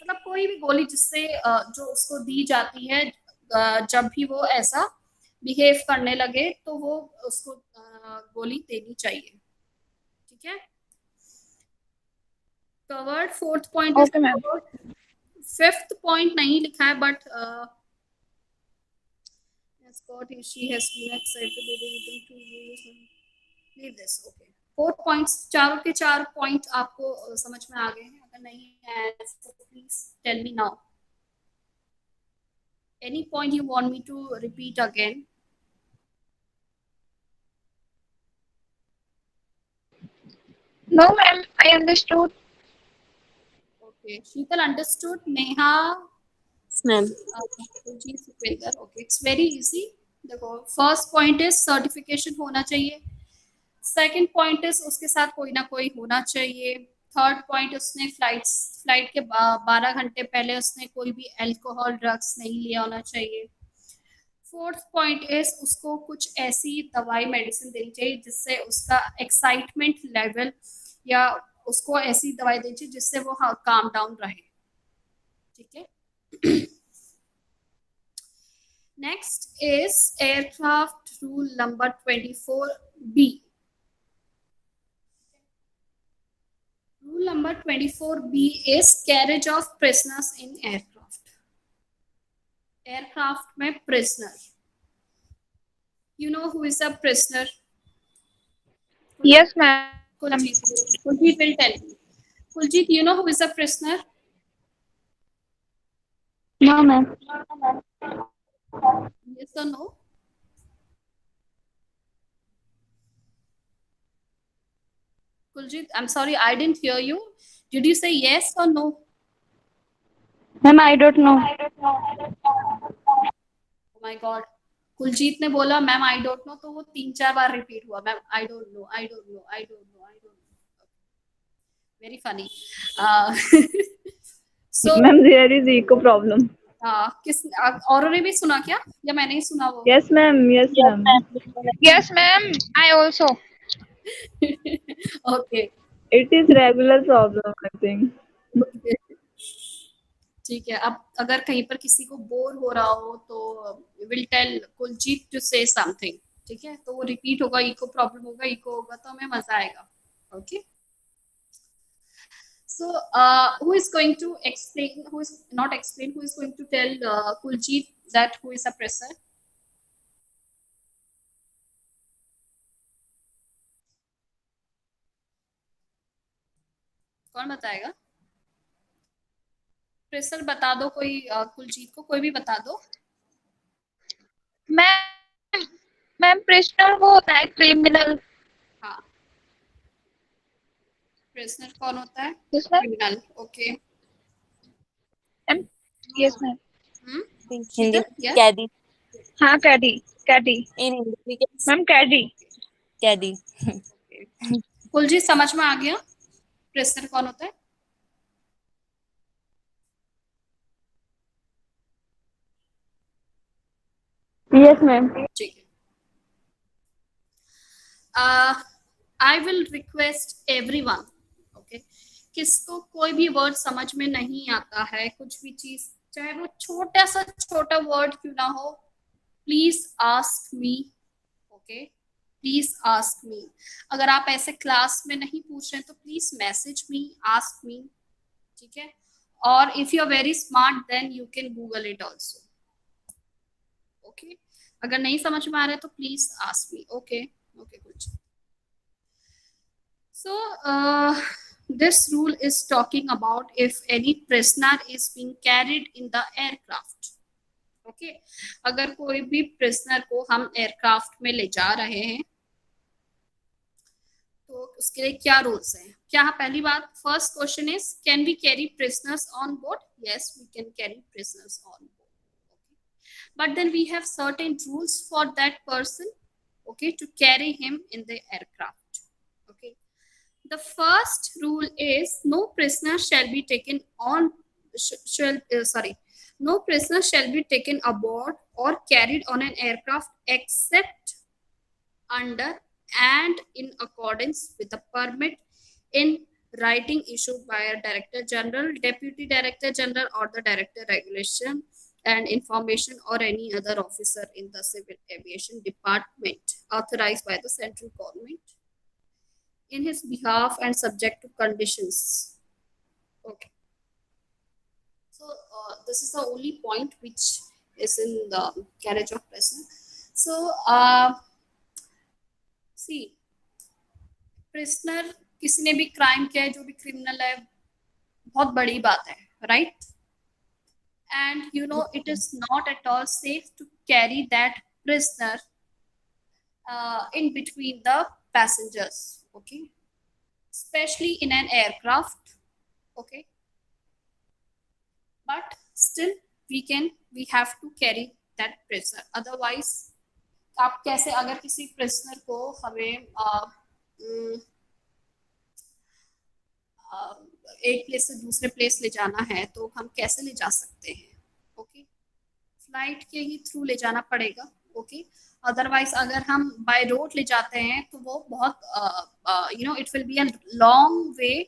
मतलब कोई भी गोली जिससे जो उसको दी जाती है, जब भी वो ऐसा बिहेव करने लगे तो वो उसको गोली देनी चाहिए, ठीक है। Covered, fourth point Okay, ma'am. Fifth point नहीं लिखा है, but Scott, she has been accepted within 2 years. Leave this, okay. 4 points, चारों के 4 पॉइंट आपको समझ में आ गए हैं? अगर नहीं है तो please tell me now. Any point you want me to repeat again? No, ma'am. I understood. Okay, Sheetal understood. Neha, ma'am जी Supendra. Okay, it's very easy. देखो, फर्स्ट पॉइंट इज सर्टिफिकेशन होना चाहिए. सेकंड पॉइंट इज उसके साथ कोई ना कोई होना चाहिए. थर्ड पॉइंट, उसने फ्लाइट के 12 घंटे पहले उसने कोई भी अल्कोहल ड्रग्स नहीं लिया होना चाहिए. फोर्थ पॉइंट इज उसको कुछ ऐसी दवाई मेडिसिन देनी चाहिए जिससे उसका एक्साइटमेंट लेवल, या उसको ऐसी दवाई देनी चाहिए जिससे वो काम डाउन रहे, ठीक है. Next is aircraft rule number 24B. Rule number 24B is carriage of prisoners in aircraft. Aircraft में prisoner. You know who is a prisoner? Yes, ma'am. Kuljit will tell you. Kuljit, you know who is a prisoner? No, ma'am. Yes or no? Kuljit, I'm sorry, I didn't hear you. Did you say yes or no? Ma'am, I don't know. Oh my God. Kuljeet ने बोला ma'am I don't know, तो वो 3-4 बार repeat हुआ, ma'am I don't know, I don't know, I don't know, I don't know. Very funny. So Ma'am, there is echo problem. किस औरों ने भी सुना क्या, या मैंने ही सुना वो? Yes, ma'am. Yes, ma'am. Yes, ma'am. I also. Okay, It is regular problem, I think. ठीक है. अब अगर कहीं पर किसी को बोर हो रहा हो तो will tell Kuljeet to say something, ठीक है. तो वो रिपीट होगा, इको प्रॉब्लम होगा, इको होगा तो हमें मजा आएगा. Okay. So, who is going to explain? Who is not explain? Who is going to tell Kuljit that who is a presser? कौन बताएगा? प्रेशर बता दो कोई, कुलजीत को कोई भी बता दो. मैम प्रिजनर वो होता है क्रिमिनल. हाँ, प्रेशर कौन होता है? Yes, ma'am. Criminal. Okay. Yes, ma'am. Hindi Yeah. कैदी. हाँ, कैदी. इन इंग्लिश मैम कैदी. कैदी. कुलजीत समझ में आ गया प्रेशर कौन होता है? Yes, ma'am. ठीक है. I will request everyone, okay, किसको कोई भी वर्ड समझ में नहीं आता है, कुछ भी चीज, चाहे वो छोटा सा छोटा वर्ड क्यों ना हो, please ask me. Okay, please ask मी. अगर आप ऐसे क्लास में नहीं पूछ रहे हैं तो please message me, ask me, ठीक है. और if you are very smart then you can Google it also. Okay, अगर नहीं समझ में आ रहा है तो please ask me. Okay, okay, कुछ. So, this rule is talking about if any prisoner is being carried in the aircraft. Okay, अगर कोई भी prisoner को हम aircraft में ले जा रहे हैं तो उसके लिए क्या rules हैं? क्या पहली बात, first question is can we carry prisoners on board? Yes, we can carry prisoners on board. Okay. But then we have certain rules for that person, okay, to carry him in the aircraft. Okay. The first rule is no prisoner shall be taken on no prisoner shall be taken aboard or carried on an aircraft except under and in accordance with the permit in writing issued by a Director General, Deputy Director General, or the Director Regulation and Information, or any other officer in the Civil Aviation Department authorized by the central government in his behalf and subject to conditions. Okay. So this is the only point which is in the carriage of prisoner. So see, prisoner किसी ने भी crime किया है, जो भी criminal है, बहुत बड़ी बात है, right? And you know, it is not at all safe to carry that prisoner in between the passengers, okay? Especially in an aircraft, okay? But still we have to carry that prisoner. Otherwise, आप कैसे, अगर किसी prisoner को हमें एक place से दूसरे place ले जाना है, तो हम कैसे ले जा सकते हैं? ओके, फ्लाइट के ही थ्रू ले जाना पड़ेगा, ओके? अदरवाइज अगर हम बाय रोड ले जाते हैं तो वो बहुत you know, it will be a long way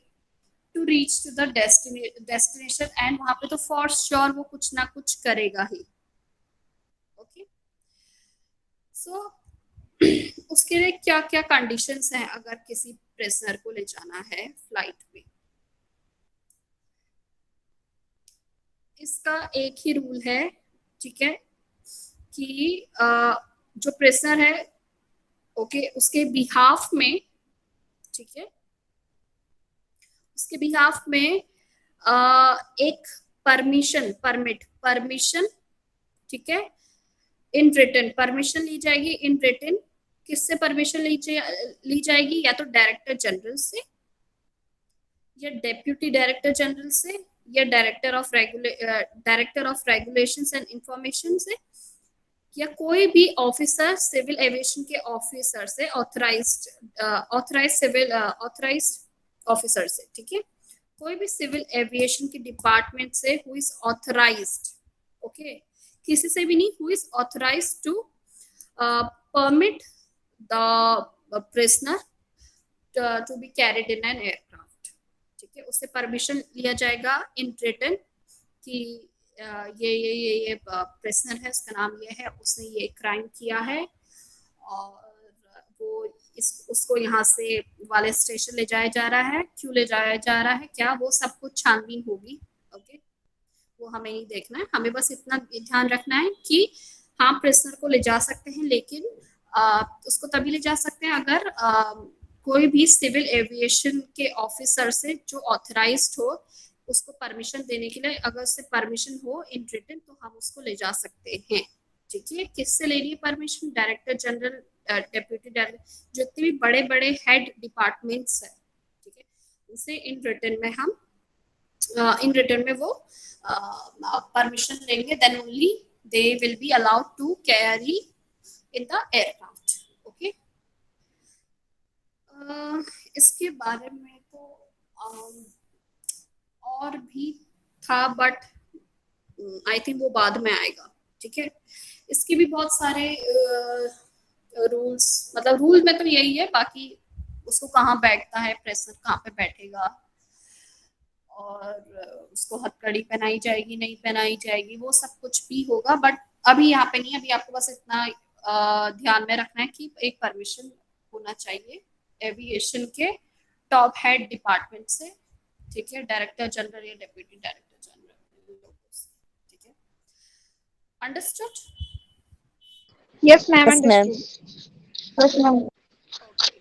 to reach to the destination, and वहां पे तो फॉर श्योर वो कुछ ना कुछ करेगा ही, ओके? सो उसके लिए क्या क्या कंडीशंस हैं अगर किसी प्रिजनर को ले जाना है फ्लाइट में? इसका एक ही रूल है, ठीक है, कि जो प्रिजनर है, ओके, उसके बिहाफ में, ठीक है, उसके बिहाफ में एक परमिशन, ठीक है, इन रिटन परमिशन ली जाएगी। इन रिटन किससे परमिशन ली जाएगी? या तो डायरेक्टर जनरल से, या डेप्यूटी डायरेक्टर जनरल से, या director of regulations and information से, या कोई भी ऑफिसर सिविल एविएशन के ऑफिसर से, ऑथराइज्ड ऑफिसर से, ठीक है, कोई भी सिविल एविएशन के डिपार्टमेंट से हु इज ऑथराइज्ड, ओके, किसी से भी नहीं, who is authorised to permit the prisoner to be carried in an aircraft, ठीक है, उससे परमिशन लिया जाएगा इन रिटन कि ये प्रिजनर है, उसका नाम ये है, उसने ये क्राइम किया है और वो उसको यहाँ से वाले स्टेशन ले जाया जा रहा है, क्यों ले जाया जा रहा है, क्या, वो सब कुछ छानबीन होगी, ओके? वो हमें नहीं देखना है, हमें बस इतना ध्यान रखना है कि हाँ, प्रिजनर को ले जा सकते हैं, लेकिन उसको तभी ले जा सकते हैं अगर कोई भी सिविल एविएशन के ऑफिसर से जो ऑथराइज्ड हो, उसको परमिशन देने के लिए अगर उससे परमिशन हो इन रिटन, तो हम उसको ले जा सकते हैं, ठीक है? किससे लेनी है permission? Director general, deputy director, जितने भी बड़े बड़े हेड डिपार्टमेंट्स है, ठीक है, उनसे इन रिटन में वो परमिशन लेंगे, then only they will be allowed to carry in the aircraft, okay? इसके बारे में तो और भी था, बट आई थिंक वो बाद में आएगा, ठीक है? इसके भी बहुत सारे रूल्स, मतलब रूल में तो यही है, बाकी उसको कहाँ बैठता है, प्रेशर कहाँ पे बैठेगा, और उसको हथकड़ी पहनाई जाएगी, नहीं पहनाई जाएगी, वो सब कुछ भी होगा, बट अभी यहाँ पे नहीं। अभी आपको बस इतना ध्यान में रखना है कि एक परमिशन होना चाहिए एविएशन के टॉप हेड डिपार्टमेंट से, ठीक है, डायरेक्टर जनरल या डेप्यूटी डायरेक्टर जनरल लोगों से, ठीक है? Understood? Yes, ma'am. Yes, ma'am. Understood. Yes, ma'am. Okay,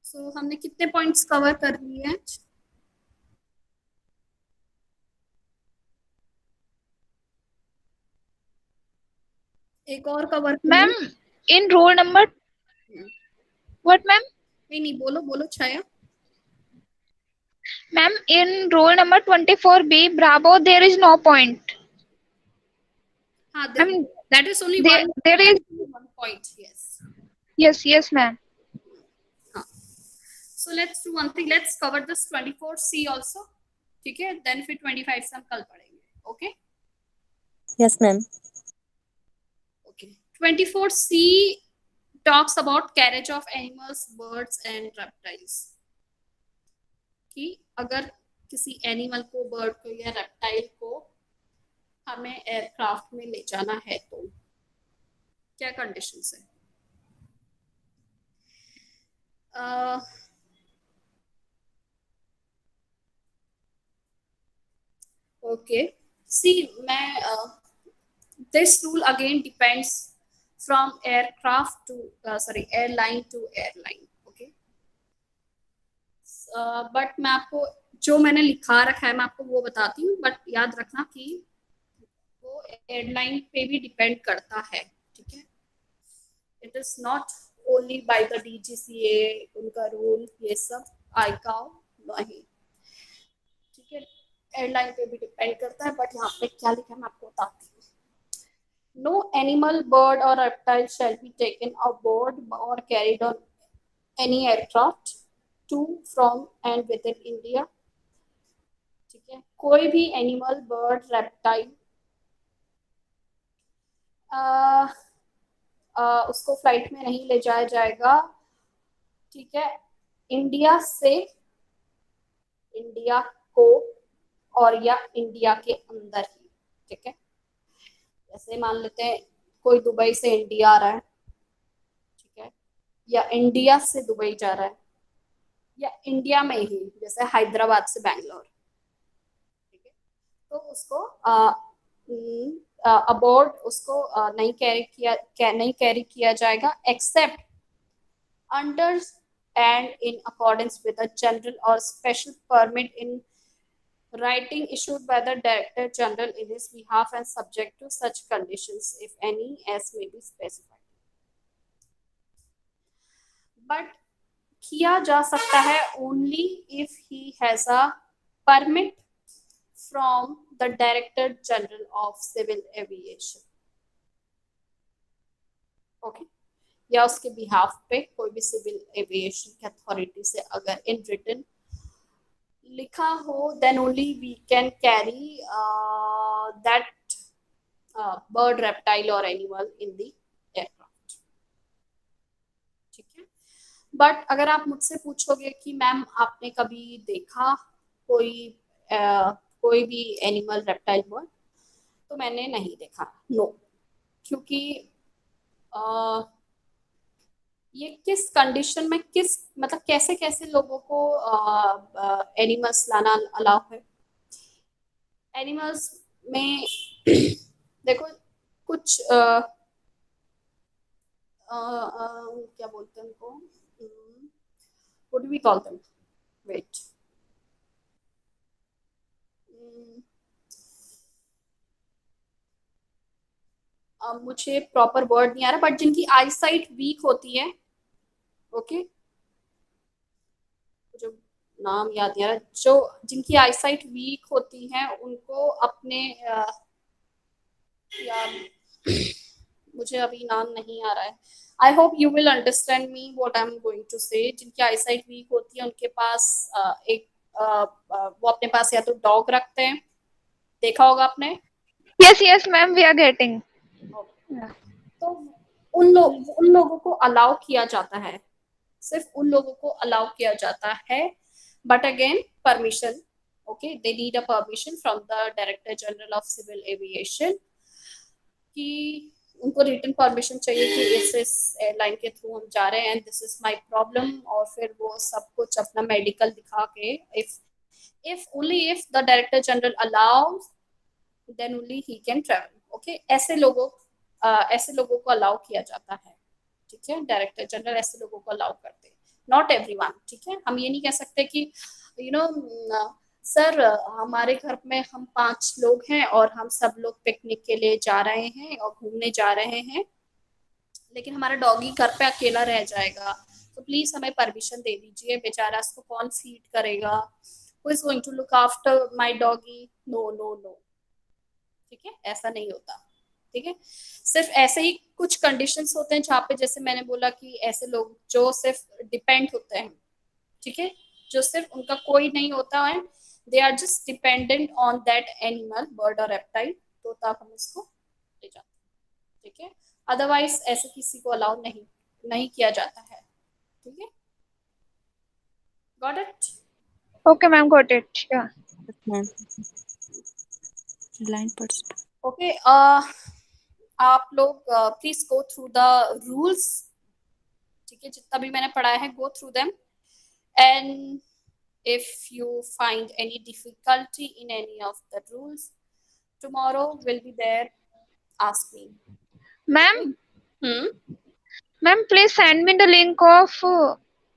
so हमने कितने पॉइंट्स कवर कर लिए हैं? एक और cover, Ma'am, in roll number what, ma'am? नहीं, बोलो छाया। Ma'am, in roll number 24B, Bravo, there is no point. हाँ, Ma'am, that is only there is. one point, yes. Yes, ma'am. So let's do one thing. Let's cover this 24C also. ठीक है? Then फिर 25 से हम कल पढ़ेंगे. Okay? Yes, ma'am. Okay. 24C talks about carriage of animals, birds and reptiles. कि अगर किसी एनिमल को, बर्ड को या रेप्टाइल को हमें एयरक्राफ्ट में ले जाना है तो क्या कंडीशंस है? ओके, सी मैं this rule again depends from aircraft to airline to airline. Okay, but मैं आपको जो मैंने लिखा रखा है मैं आपको वो बताती हूँ, बट याद रखना कि वो एयरलाइन पे भी डिपेंड करता है. ठीक है, it is not only by the DGCA, उनका रूल ये सब ICAO नहीं. ठीक है, एयरलाइन पे भी डिपेंड करता है, बट यहाँ पे क्या लिखा है मैं आपको बताती हूँ. No animal, bird or reptile shall be taken aboard or carried on any aircraft to, from and within India. ठीक है, कोई भी एनिमल, बर्ड, रेप्टाइल उसको फ्लाइट में नहीं ले जाया जाएगा. ठीक है, इंडिया से, इंडिया को और या इंडिया के अंदर ही. ठीक है, जैसे मान लेते हैं कोई दुबई से इंडिया आ रहा है, ठीक है, या इंडिया से दुबई जा रहा है, या इंडिया में ही जैसे हैदराबाद से बैंगलोर. ठीक है, तो उसको अबोर्ड उसको नहीं कैरी किया जाएगा except under and in accordance with the general और special permit in writing issued by the Director General in his behalf and subject to such conditions, if any, as may be specified. But किया जा सकता है only if he has a permit from the Director General of Civil Aviation. Okay, या उसके behalf पे कोई भी civil aviation की authority से अगर in written लिखा हो, then only we can carry that bird, reptile or animal in the aircraft. ठीक है, बट अगर आप मुझसे पूछोगे कि मैम आपने कभी देखा कोई भी एनिमल, रेप्टाइल, बर्ड, तो मैंने नहीं देखा. नो, क्योंकि ये किस कंडीशन में, किस मतलब कैसे कैसे लोगों को एनिमल्स लाना अलाउ है. एनिमल्स में देखो कुछ क्या बोलते हैं उनको, what do we call them, wait, मुझे प्रॉपर वर्ड नहीं आ रहा, बट जिनकी आई साइट वीक होती है. ओके, जो नाम याद नहीं आ रहा, जो जिनकी आई साइट वीक होती है उनको अपने यार मुझे अभी नाम नहीं आ रहा है. I hope you will understand me what I am going to say. जिनकी आई साइट वीक होती है उनके पास वो अपने पास या तो डॉग रखते हैं, देखा होगा आपने. Yes, ma'am, we are getting. तो उन लोगों को अलाउ किया जाता है, सिर्फ उन लोगों को अलाउ किया जाता है, but again permission. Okay, they need a permission from the director general of civil aviation कि उनको रिटन परमिशन चाहिए कि इस एयरलाइन के थ्रू हम जा रहे हैं and this is my problem, और फिर वो सब कुछ अपना मेडिकल दिखा के, if only if the director general allows then only he can travel. Okay, ऐसे लोगों को अलाउ किया जाता है. ठीक है, डायरेक्टर जनरल ऐसे लोगों को अलाउ करते हैं, नॉट एवरीवन. ठीक है, हम ये नहीं कह सकते कि सर हमारे घर में हम 5 लोग हैं और हम सब लोग पिकनिक के लिए जा रहे हैं और घूमने जा रहे हैं, लेकिन हमारा डॉगी घर पे अकेला रह जाएगा, तो प्लीज हमें परमिशन दे दीजिए. बेचारा उसको कौन फीड करेगा, who is going to look after my doggy. No no no, ठीक है, ऐसा नहीं होता. ठीक है, सिर्फ ऐसे ही कुछ कंडीशंस होते हैं जहाँ पे, जैसे मैंने बोला कि ऐसे लोग जो सिर्फ डिपेंड होते हैं. ठीक है, जो सिर्फ उनका कोई नहीं होता है, they are just dependent on that animal, bird और रेप्टाइल, तो तब हम उसको ले जाते हैं. ठीक है, अदरवाइज ऐसे किसी को अलाउ नहीं नहीं किया जाता है, ठीक है? Got it? Okay, ma'am, got it. Yeah. Ma'am blind person okay, आप लोग please go through the rules, ठीक है? जितना भी मैंने पढ़ाया है, go through them, and if you find any difficulty in any of the rules, tomorrow will be there, ask me. Ma'am, Hmm? please send me the link of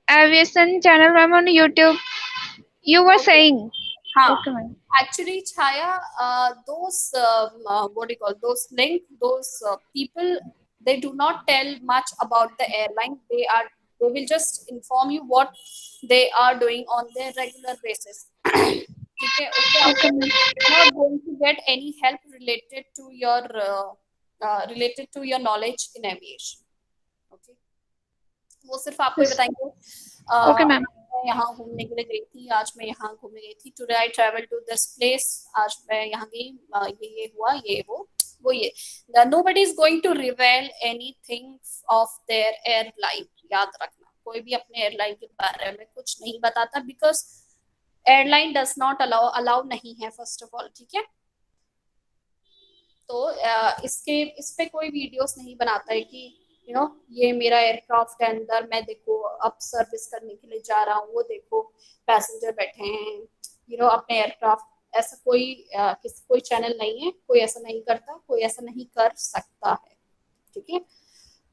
aviation channel, ma'am, on YouTube. You were Okay. saying. हाँ, Okay, ma'am. actually Chaya, those what do you call those people, they do not tell much about the airline. They will just inform you what they are doing on their regular basis. ठीक है? Okay, Okay, ma'am. you're not going to get any help related to your knowledge in aviation. Okay, वो सिर्फ आपको ही Yes. बताएंगे। Okay, ma'am. मैं यहाँ घूमने के लिए गई थी, आज मैं यहाँ घूमने गई थी, today I travel to this place, आज मैं यहाँ गई, ये हुआ, ये वो ये। Nobody is going to reveal anything of their airline. याद रखना, कोई भी अपने एयरलाइन के बारे में कुछ नहीं बताता, because airline does not allow नहीं है, फर्स्ट ऑफ ऑल, ठीक है? तो इस पे कोई वीडियोस नहीं बनाता है कि ये मेरा एयरक्राफ्ट के अंदर मैं देखो अब सर्विस करने के लिए जा रहा हूँ, वो देखो पैसेंजर बैठे हैं अपने एयरक्राफ्ट। ऐसा कोई चैनल नहीं है, कोई ऐसा नहीं करता, कोई ऐसा नहीं कर सकता है, ठीक है?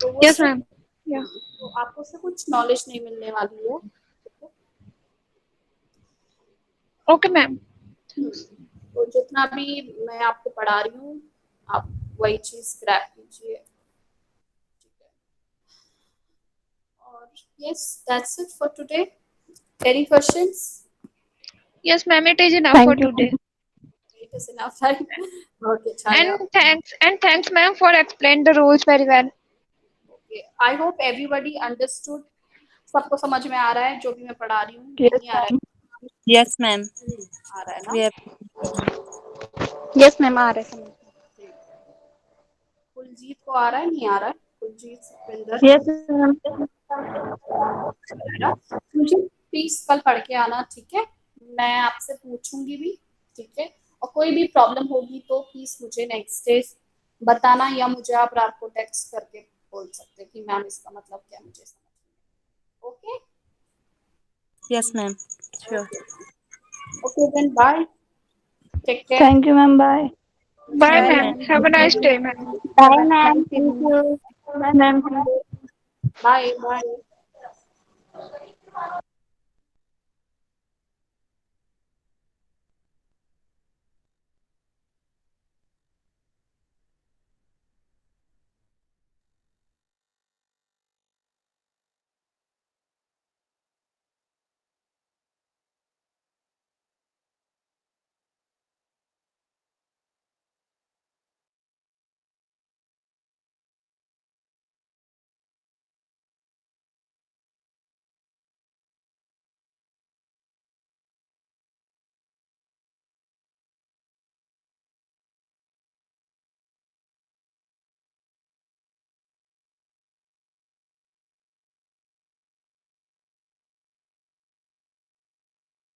तो वो Yes, ma'am. Yeah. तो आपको उससे कुछ नॉलेज नहीं मिलने वाली है, ठीक है? Okay, ma'am. तो जितना भी मैं आपको पढ़ा रही हूँ, आप वही चीज ग्रैब कीजिए, ठीक है? और yes, that's it for today. Any questions? Yes, ma'am. It is enough for today. It is enough, right? Okay, Chaya. And thanks, ma'am, for explaining the rules very well. Okay. I hope everybody understood. सबको समझ में आ रहा है जो भी मैं पढ़ा रही हूँ? Yes, नहीं आ रहा है? यस मैम आ रहा है ना? We Yes, ma'am. आ रहे हैं। कुलजीत को आ रहा है, नहीं आ रहा है? Kuljeet, Sukhwinder, yes, ma'am. Kuljeet please कल पढ़ के आना, ठीक है? मैं आपसे पूछूंगी भी, ठीक है? और कोई भी प्रॉब्लम होगी तो प्लीज मुझे नेक्स्ट डे बताना, या मुझे आप रात को टेक्स्ट करके बोल सकते हैं कि मैम इसका मतलब क्या, मुझे समझ। Okay yes ma'am sure okay, then bye, take care, Thank you, ma'am. Bye. Bye, Bye, ma'am. ma'am. Have a nice day, ma'am. Bye, ma'am. Thank you. Bye, ma'am. Bye bye.